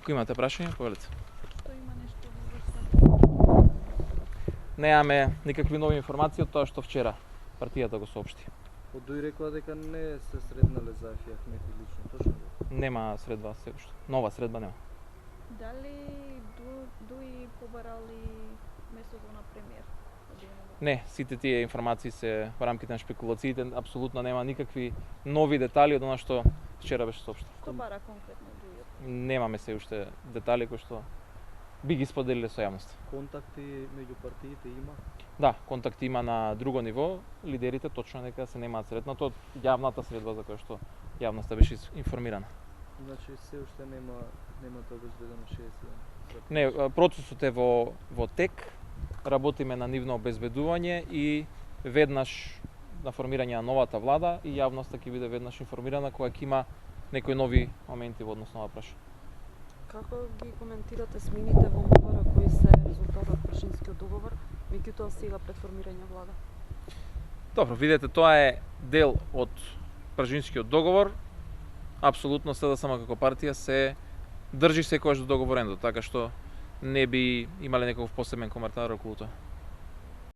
Ако имате прашање, повелете. Што има нешто во Немаме никакви нови информации од тоа што вчера партијата го соопшти. Одој рекла дека не се среднале за Афи Ахмети лично, точно ли? Нема средба се уште. Нова средба нема. Дали дуи побарали местото на премиер? Не, сите тие информации се во рамките на шпекулациите, апсолутно нема никакви нови детали од она што вчера беше соопштено. Што бара конкретно дуиот? Немаме се уште детали кои што би ги споделиле со јавноста. Контакти меѓу партиите има? Да, контакти има на друго ниво, лидерите точно дека се немаат сретнато од јавната средба за која што јавноста беше информирана. Значи се уште немате обезбедено 60. Не, процесот е во тек, работиме на нивно обезбедување и веднаш на формирање на новата влада и јавноста ќе биде веднаш информирана кога ќе има некои нови моменти во однос на ова прашање. Како ги коментирате смените во МВР кои се резултат од Пршинскиот договор, меѓутоа сега пред формирање влада? Добро, видете, тоа е дел од Пршинскиот договор. Апсолутно СДСМ како партија се држи секогаш до договорендот, така што не би имале некој посебен коментар околу тоа.